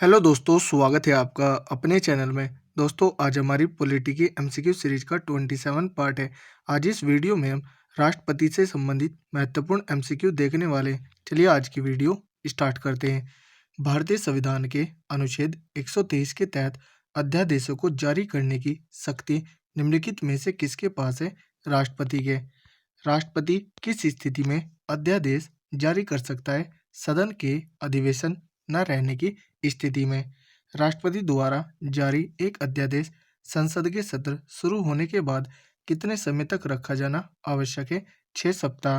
Hello दोस्तों, स्वागत है आपका अपने चैनल में। दोस्तों, आज हमारी पॉलिटी की एमसीक्यू सीरीज का 27 पार्ट है। आज इस वीडियो में हम राष्ट्रपति से संबंधित महत्वपूर्ण एमसीक्यू देखने वाले हैं। चलिए आज की वीडियो स्टार्ट करते हैं। भारतीय संविधान के अनुच्छेद 123 के तहत अध्यादेशों को जारी करने की शक्ति निम्नलिखित में से किसके पास है? राष्ट्रपति के। राष्ट्रपति किस स्थिति में अध्यादेश जारी कर सकता है? सदन के अधिवेशन न रहने की स्थिति में। राष्ट्रपति द्वारा जारी एक अध्यादेश संसद के सत्र शुरू होने के बाद कितने समय तक रखा जाना आवश्यक है? 6 सप्ताह।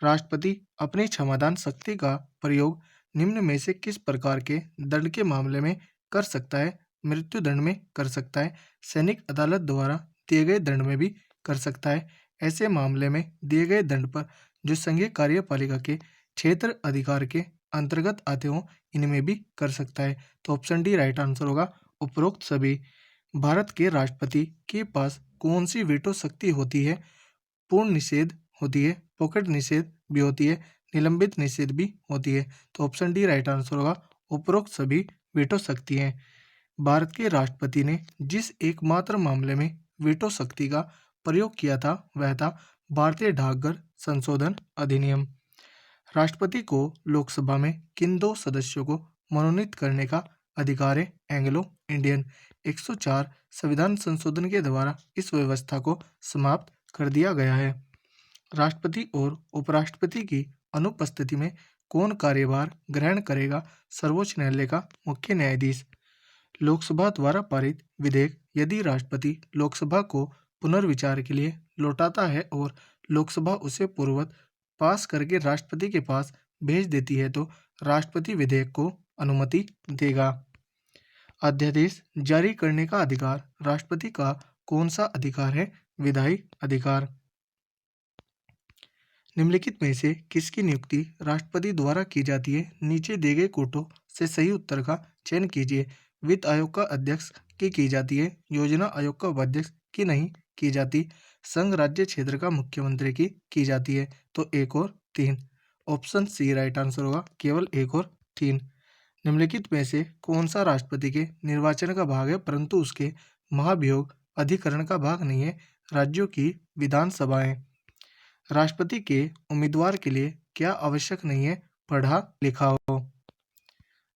राष्ट्रपति अपनी क्षमादान शक्ति का प्रयोग निम्न में से किस प्रकार के दंड के मामले में कर सकता है? मृत्यु दंड में कर सकता है, सैनिक अदालत द्वारा दिए गए दंड में भी कर सकता है। ऐसे मामले में दिए गए दंड पर जो संघीय कार्यपालिका के क्षेत्र अधिकार के अंतर्गत आते हों, इनमें भी कर सकता है। तो ऑप्शन डी राइट आंसर होगा, उपरोक्त सभी। भारत के राष्ट्रपति के पास कौन सी वीटो शक्ति होती है? पूर्ण निषेध होती है, पॉकेट निषेध भी होती है, निलंबित निषेध भी होती है। तो ऑप्शन डी राइट आंसर होगा, उपरोक्त सभी वीटो शक्ति हैं। भारत के राष्ट्रपति ने जिस एकमात्र मामले में वीटो शक्ति का प्रयोग किया था वह था भारतीय डाकघर संशोधन अधिनियम। राष्ट्रपति को लोकसभा में किन दो सदस्यों को मनोनीत करने का अधिकार है? Anglo Indian. 104 संविधान संशोधन के द्वारा इस व्यवस्था को समाप्त कर दिया गया है। राष्ट्रपति और उपराष्ट्रपति की अनुपस्थिति में कौन कार्यभार ग्रहण करेगा? सर्वोच्च न्यायालय का मुख्य न्यायाधीश। लोकसभा द्वारा पारित विधेयक यदि राष्ट्रपति लोकसभा को पुनर्विचार के लिए लौटाता है और लोकसभा उसे पूर्ववत पास करके राष्ट्रपति के पास भेज देती है तो राष्ट्रपति विधेयक को अनुमति देगा। अध्यादेश जारी करने का अधिकार राष्ट्रपति का कौन सा अधिकार है? विधायी अधिकार। निम्नलिखित में से किसकी नियुक्ति राष्ट्रपति द्वारा की जाती है? नीचे दिए गए कोटों से सही उत्तर का चयन कीजिए। वित्त आयोग का अध्यक्ष की जाती है, योजना आयोग का उपाध्यक्ष की नहीं की जाती, संघ राज्य क्षेत्र का मुख्यमंत्री की जाती है। तो 1 और 3। ऑप्शन सी राइट आंसर होगा, केवल 1 और 3। निम्नलिखित में से कौन सा राष्ट्रपति के निर्वाचन का भाग है परंतु उसके महाभियोग अधिकरण का भाग नहीं है? राज्यों की विधानसभाएं। राष्ट्रपति के उम्मीदवार के लिए क्या आवश्यक नहीं है? पढ़ा लिखा हो।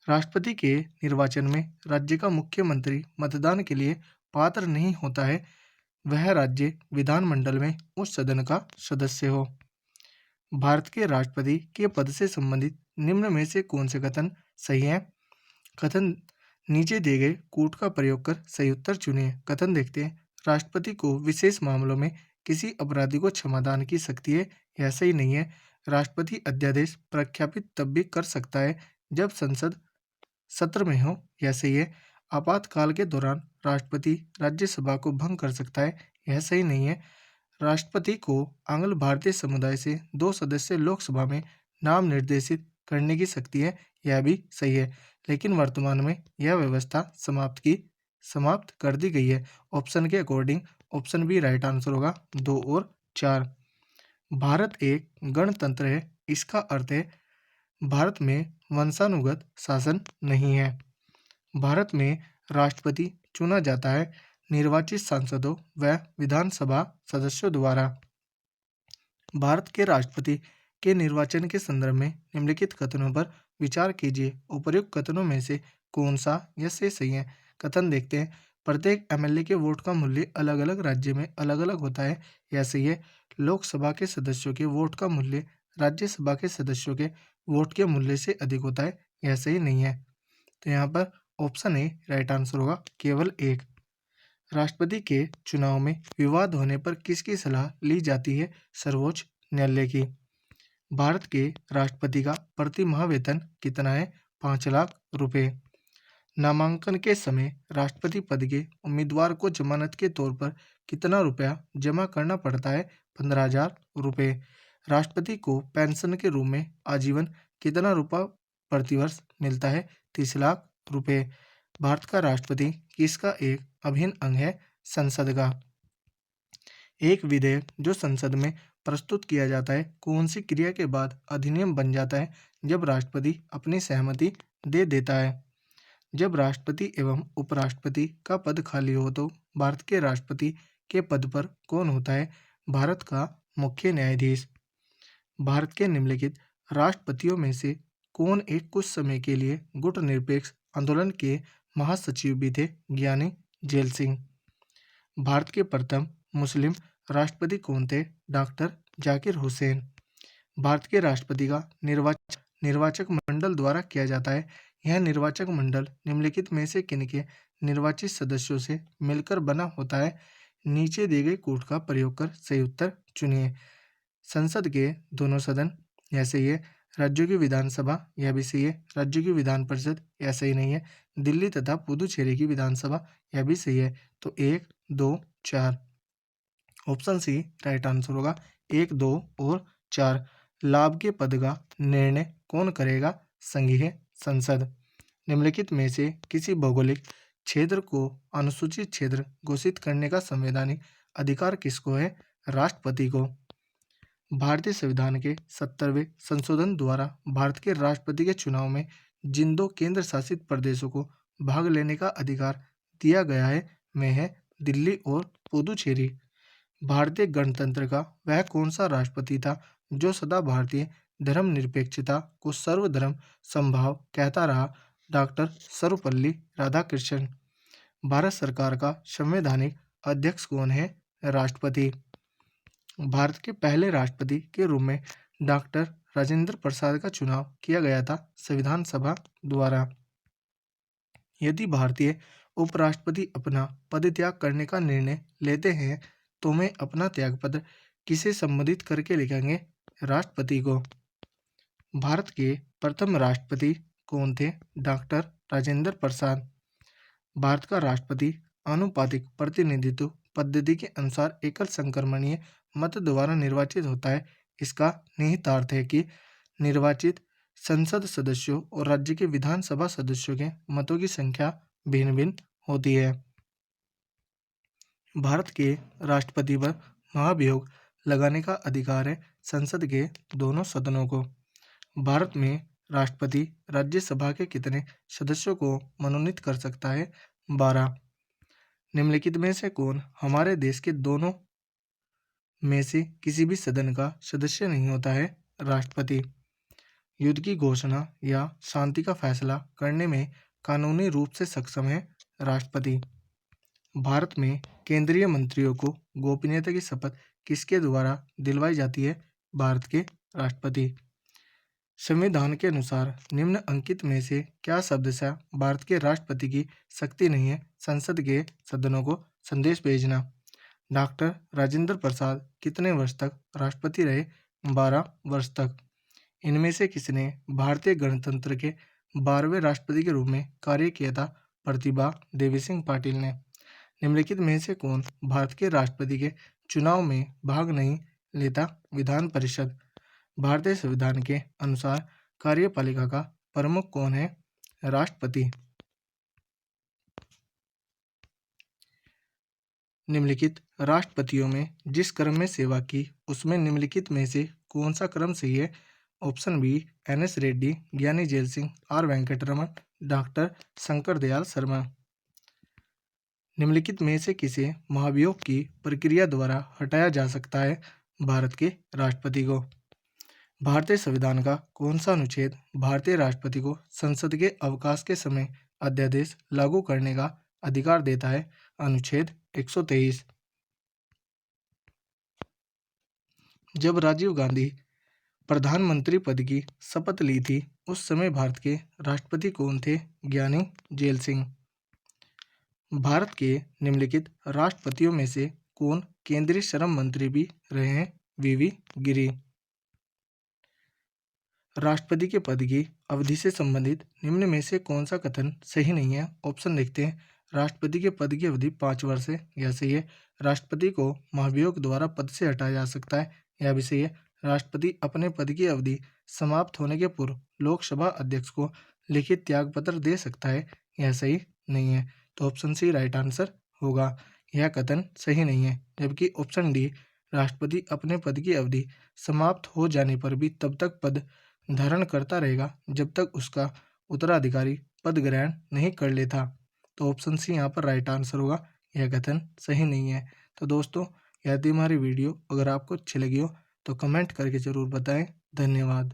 राष्ट्रपति के निर्वाचन में राज्य का मुख्यमंत्री मतदान के लिए पात्र नहीं होता है, वह राज्य विधानमंडल में उस सदन का सदस्य हो। भारत के राष्ट्रपति के पद से संबंधित निम्न में से कौन से कथन सही है? कथन नीचे दिए गए कूट का प्रयोग कर सही उत्तर चुनिए। कथन देखते हैं। राष्ट्रपति को विशेष मामलों में किसी अपराधी को क्षमादान की शक्ति है, यह सही नहीं है। राष्ट्रपति अध्यादेश प्रख्यापित तब भी कर सकता है जब संसद सत्र में हो, यह सही है। आपातकाल के दौरान राष्ट्रपति राज्यसभा को भंग कर सकता है, यह सही नहीं है। राष्ट्रपति को आंग्ल भारतीय समुदाय से 2 सदस्य लोकसभा में नाम निर्देशित करने की शक्ति है, यह भी सही है। लेकिन वर्तमान में यह व्यवस्था समाप्त कर दी गई है। ऑप्शन के according option B right answer होगा, 2 और 4। भारत एक गणतंत्र है, इसका अर्थ है भारत में वंशानुगत शासन नहीं है। भारत में राष्ट्रपति चुना जाता है निर्वाचित सांसदों व विधानसभा सदस्यों द्वारा। भारत के राष्ट्रपति के निर्वाचन के संदर्भ में निम्नलिखित कथनों पर विचार कीजिए। उपर्युक्त कथनों में से कौन सा या से सही है? कथन देखते हैं। प्रत्येक एमएलए के वोट का मूल्य अलग अलग राज्य में अलग अलग होता है, यह सही है। लोकसभा के सदस्यों के वोट का मूल्य राज्यसभा के सदस्यों के वोट के मूल्य से अधिक होता है, यह सही नहीं है। तो यहाँ पर ऑप्शन ए राइट आंसर होगा, केवल 1। राष्ट्रपति के चुनाव में विवाद होने पर किसकी सलाह ली जाती है? सर्वोच्च न्यायालय की। भारत के राष्ट्रपति का प्रति माह वेतन कितना है? 5 लाख रुपए। नामांकन के समय राष्ट्रपति पद के उम्मीदवार को जमानत के तौर पर कितना रुपया जमा करना पड़ता है? 15,000 रुपये। राष्ट्रपति को पेंशन के रूप में आजीवन कितना रुपया प्रतिवर्ष मिलता है? 30 लाख रुपये। भारत का राष्ट्रपति किसका एक अभिन्न अंग है? संसद का। एक विधेयक जो संसद में प्रस्तुत किया जाता है कौन सी क्रिया के बाद अधिनियम बन जाता है? जब राष्ट्रपति अपनी सहमति दे देता है। जब राष्ट्रपति एवं उपराष्ट्रपति का पद खाली हो तो भारत के राष्ट्रपति के पद पर कौन होता है? भारत का मुख्य न्यायाधीश। भारत के निम्नलिखित राष्ट्रपतियों में से कौन एक कुछ समय के लिए गुटनिरपेक्ष आंदोलन के महासचिव भी थे? ज्ञानी जेल सिंह। भारत के प्रथम मुस्लिम राष्ट्रपति कौन थे? डॉक्टर जाकिर हुसैन। भारत के राष्ट्रपति का निर्वाचक मंडल द्वारा किया जाता है। यह निर्वाचक मंडल निम्नलिखित में से किनके निर्वाचित सदस्यों से मिलकर बना होता है? नीचे दिए गए कोड का प्रयोग कर सही उत्तर चुनिए। संसद के दोनों सदन, यह सही है। राज्यों की विधानसभा, यह भी सही है। राज्यों की विधान परिषद, यह सही नहीं है। दिल्ली तथा पुदुचेरी की विधानसभा, यह भी सही है। तो 1, 2, 4 ऑप्शन सी राइट आंसर होगा। 1, 2 और 4। लाभ के पद का निर्णय कौन करेगा? संघीय संसद। निम्नलिखित में से किसी भौगोलिक क्षेत्र को अनुसूचित क्षेत्र घोषित करने का संवैधानिक अधिकार किसको है? राष्ट्रपति को। भारतीय संविधान के 70वें संशोधन द्वारा भारत के राष्ट्रपति के चुनाव में जिन दो केंद्र शासित प्रदेशों को भाग लेने का अधिकार दिया गया है, वे हैं दिल्ली और पुदुचेरी। भारतीय गणतंत्र का वह कौन सा राष्ट्रपति था जो सदा भारतीय धर्मनिरपेक्षता को सर्वधर्म समभाव कहता रहा? डॉक्टर सर्वपल्ली राधाकृष्णन। भारत सरकार का संवैधानिक अध्यक्ष कौन है? राष्ट्रपति। भारत के पहले राष्ट्रपति के रूप में डॉक्टर राजेंद्र प्रसाद का चुनाव किया गया था संविधान सभा द्वारा। यदि भारतीय उपराष्ट्रपति अपना पदत्याग करने का निर्णय लेते हैं तो वे अपना त्यागपत्र किसे संबोधित करके लिखेंगे? राष्ट्रपति को। भारत के प्रथम राष्ट्रपति कौन थे? डॉक्टर राजेंद्र प्रसाद। भारत का राष्ट्रपति आनुपातिक प्रतिनिधित्व पद्धति के अनुसार एकल संक्रमणीय मत द्वारा निर्वाचित होता है। इसका निहितार्थ है कि निर्वाचित संसद सदस्यों और राज्य के विधानसभा सदस्यों के मतों की संख्या भिन्न भिन्न होती है। भारत के राष्ट्रपति पर महाभियोग लगाने का अधिकार है संसद के दोनों सदनों को। भारत में राष्ट्रपति राज्यसभा के कितने सदस्यों को मनोनीत कर सकता है? 12। निम्नलिखित में से कौन हमारे देश के दोनों में से किसी भी सदन का सदस्य नहीं होता है? राष्ट्रपति। युद्ध की घोषणा या शांति का फैसला करने में कानूनी रूप से सक्षम है? राष्ट्रपति। भारत में केंद्रीय मंत्रियों को गोपनीयता की शपथ किसके द्वारा दिलवाई जाती है? भारत के राष्ट्रपति। संविधान के अनुसार निम्न अंकित में से क्या शब्द से भारत के राष्ट्रपति की शक्ति नहीं है? संसद के सदनों को संदेश भेजना। डॉक्टर राजेंद्र प्रसाद कितने वर्ष तक राष्ट्रपति रहे? 12 वर्ष तक। इनमें से किसने भारतीय गणतंत्र के 12वें राष्ट्रपति के रूप में कार्य किया था? प्रतिभा देवी सिंह पाटिल ने। निम्नलिखित में से कौन भारत के राष्ट्रपति के चुनाव में भाग नहीं लेता? विधान परिषद। भारतीय संविधान के अनुसार कार्यपालिका का प्रमुख कौन है? राष्ट्रपति। निम्नलिखित राष्ट्रपतियों में जिस क्रम में सेवा की उसमें निम्नलिखित में से कौन सा क्रम सही है? Option B NS Reddy, Giani Zail Singh, R Venkataraman, doctor Shankar Dayal Sharma. निम्नलिखित में से किसे महाभियोग की प्रक्रिया द्वारा हटाया जा सकता है? भारत के राष्ट्रपति को। भारतीय संविधान का कौन सा अनुच्छेद भारतीय राष्ट्रपति को संसद के अवकाश के समय अध्यादेश लागू करने का अधिकार देता है? अनुच्छेद 123। जब राजीव गांधी प्रधानमंत्री पद की शपथ ली थी उस समय भारत के राष्ट्रपति कौन थे? ज्ञानी जेल सिंह। भारत के निम्नलिखित राष्ट्रपतियों में से कौन केंद्रीय श्रम मंत्री भी रहे हैं? VV गिरी। राष्ट्रपति के पद की अवधि से संबंधित निम्न में से कौन सा कथन सही नहीं है? ऑप्शन देखते हैं। राष्ट्रपति के पद की अवधि 5 वर्ष है, यह सही है। राष्ट्रपति को महाभियोग द्वारा पद से हटाया जा सकता है, यह भी सही है। राष्ट्रपति अपने पद की अवधि समाप्त होने के पूर्व लोकसभा अध्यक्ष को लिखित त्यागपत्र दे सकता है, यह सही नहीं है। तो ऑप्शन सी राइट आंसर होगा। यह कथन सही नहीं है। जबकि ऑप्शन डी राष्ट्रपति अपने पद की अवधि समाप्त हो जाने पर भी तब तक पद धारण करता रहेगा जब तक उसका उत्तराधिकारी पद ग्रहण नहीं कर लेता। तो ऑप्शन सी यहाँ पर राइट आंसर होगा, यह कथन सही नहीं है। तो दोस्तों, यदि हमारी वीडियो अगर आपको अच्छी लगी हो तो कमेंट करके ज़रूर बताएं। धन्यवाद।